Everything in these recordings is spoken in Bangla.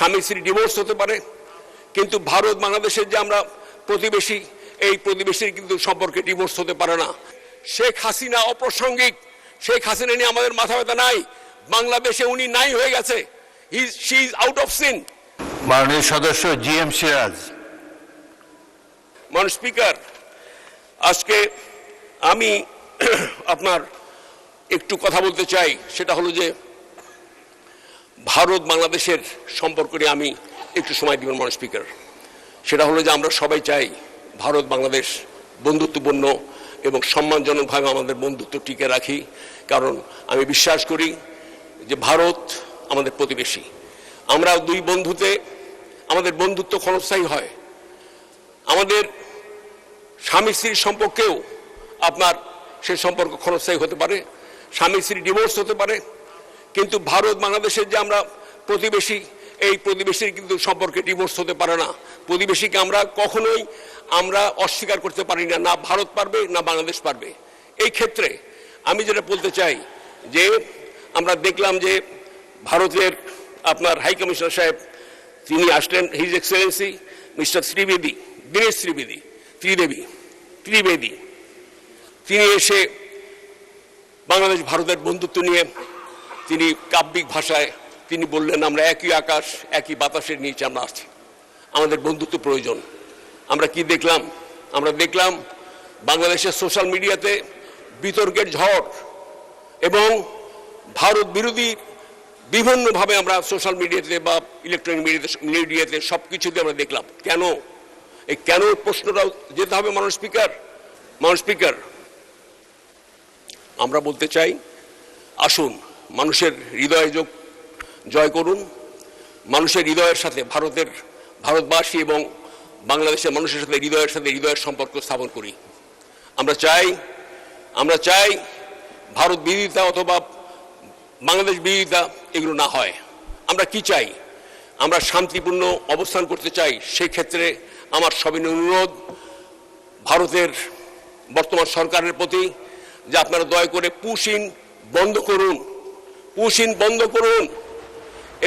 স্বামী স্ত্রী ডিভোর্স হতে পারে, কিন্তু ভারত বাংলাদেশের যে আমরা প্রতিবেশী, এই প্রতিবেশীর কিন্তু সম্পর্কে ডিভোর্স হতে পারে না। শেখ হাসিনা অপ্রাসঙ্গিক, শেখ হাসিনা নিয়ে আমাদের মাথা ব্যথা নাই। বাংলাদেশে উনি নাই হয়ে গেছে, she is out of scene. মাননীয় সদস্য জি.এম. সিরাজ। মাননীয় স্পিকার, আজকে আমি আপনার একটু কথা বলতে চাই, সেটা হলো যে ভারত বাংলাদেশের সম্পর্ক নিয়ে আমি একটু সময় দিবেন মাননীয় স্পিকার। সেটা হলো যে আমরা সবাই চাই ভারত বাংলাদেশ বন্ধুত্বপূর্ণ এবং সম্মানজনকভাবে আমাদের বন্ধুত্ব টিকে রাখি, কারণ আমি বিশ্বাস করি যে ভারত আমাদের প্রতিবেশী। আমরা দুই বন্ধুতে আমাদের বন্ধুত্ব ক্ষণস্থায়ী হয়। আমাদের স্বামী স্ত্রীর সম্পর্কেও আপনার সে সম্পর্ক ক্ষণস্থায়ী হতে পারে, স্বামী স্ত্রী ডিভোর্স হতে পারে, কিন্তু ভারত বাংলাদেশের যে আমরা প্রতিবেশী, এই প্রতিবেশীর কিন্তু সম্পর্কে ডিভোর্স হতে পারে না। প্রতিবেশীকে আমরা কখনোই আমরা অস্বীকার করতে পারি না, না ভারত পারবে না বাংলাদেশ পারবে। এই ক্ষেত্রে আমি যেটা বলতে চাই যে আমরা দেখলাম যে ভারতের আপনার হাই কমিশনার সাহেব তিনি আসলেন, his Excellency mister Trivedi, Dinesh Trivedi, তিনি এসে বাংলাদেশ ভারতের বন্ধুত্ব নিয়ে তিনি কাব্যিক ভাষায় তিনি বললেন, আমরা একই আকাশ একই বাতাসের নিচে আমরা আছি, আমাদের বন্ধুত্ব প্রয়োজন। আমরা কি দেখলাম? আমরা দেখলাম বাংলাদেশের সোশ্যাল মিডিয়াতে বিতর্কের ঝড় এবং ভারত বিরোধী বিভিন্নভাবে আমরা সোশ্যাল মিডিয়াতে বা ইলেকট্রনিক মিডিয়াতে সব কিছুতে আমরা দেখলাম। কেন? এই কেন প্রশ্নটা যেতে হবে মাননীয় স্পিকার। আমরা বলতে চাই, আসুন মানুষের হৃদয় জয় করুন, মানুষের হৃদয়ের সাথে ভারতবাসী এবং বাংলাদেশের মানুষের সাথে হৃদয়ের সম্পর্ক স্থাপন করি। আমরা চাই ভারত বিরোধিতা অথবা বাংলাদেশ বিরোধিতা এগুলো না হয়। আমরা কি চাই? আমরা শান্তিপূর্ণ অবস্থান করতে চাই। সেই ক্ষেত্রে আমার সবিনয় অনুরোধ ভারতের বর্তমান সরকারের প্রতি যে আপনারা দয়া করে পুশিন বন্ধ করুন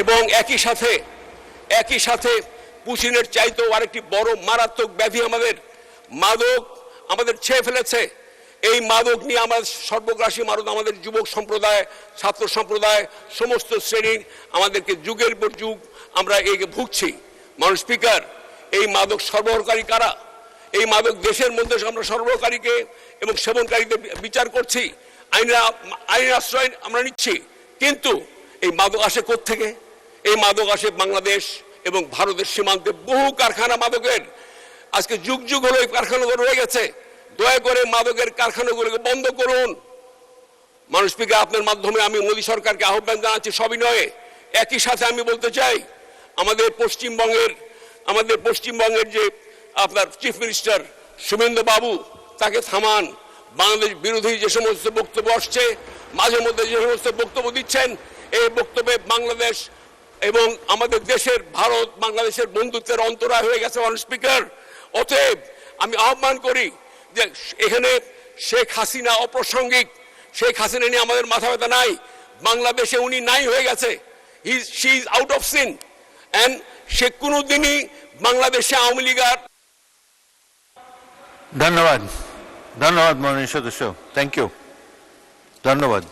এবং একই সাথে পুশিনের চাইতেও আরেকটি বড় মারাত্মক ব্যাধি মাদক আমাদের ছেয়ে ফেলেছে। এই মাদক নিয়ে আমাদের সর্বগ্রাসী মাদক আমাদের যুবক সম্প্রদায়, ছাত্র সম্প্রদায়, সমস্ত শ্রেণীর আমাদেরকে যুগের পর যুগ আমরা একে ভুগছি। মাননীয় স্পিকার, এই মাদক সরবরাহকারী কারা? এই মাদক দেশের মধ্যে আমরা সরবরাহকারীকে এবং সেবনকারীদের বিচার করছি, আইনের আশ্রয় আমরা নিচ্ছি, কিন্তু এই মাদক আসে কোত্থেকে? এই মাদক আসে বাংলাদেশ এবং ভারতের সীমান্তে বহু কারখানা মাদকের। আজকে যুগ হলো এই কারখানাগুলো রয়ে গেছে। দয়া করে মাদকের কারখানাগুলোকে বন্ধ করুন। মাননীয় স্পিকার, আপনার মাধ্যমে আমি মোদী সরকারকে আহ্বান জানাচ্ছি সবিনয়ে। একই সাথে আমি বলতে চাই, আমাদের পশ্চিমবঙ্গের যে আপনার চিফ মিনিস্টার শুভেন্দু বাবু, তাকে থামান। বাংলাদেশ বিরোধী যে সমস্ত বক্তব্য আসছে, মাঝে মধ্যে যে সমস্ত বক্তব্য দিচ্ছেন, এই বক্তব্যে বাংলাদেশ এবং আমাদের দেশের ভারত বাংলাদেশের বন্ধুত্বের অন্তরায় হয়ে গেছে মাননীয় স্পিকার। অতএব আমি আহ্বান করি যে এখানে শেখ হাসিনা অপ্রাসঙ্গিক, শেখ হাসিনা নিয়ে আমাদের মাথা ব্যথা নাই। বাংলাদেশে উনি নাই হয়ে গেছে, she is out of scene, and সে কোনোদিনই বাংলাদেশে আওয়ামী লীগ আর। ধন্যবাদ মাননীয় সদস্য, থ্যাংক ইউ, ধন্যবাদ।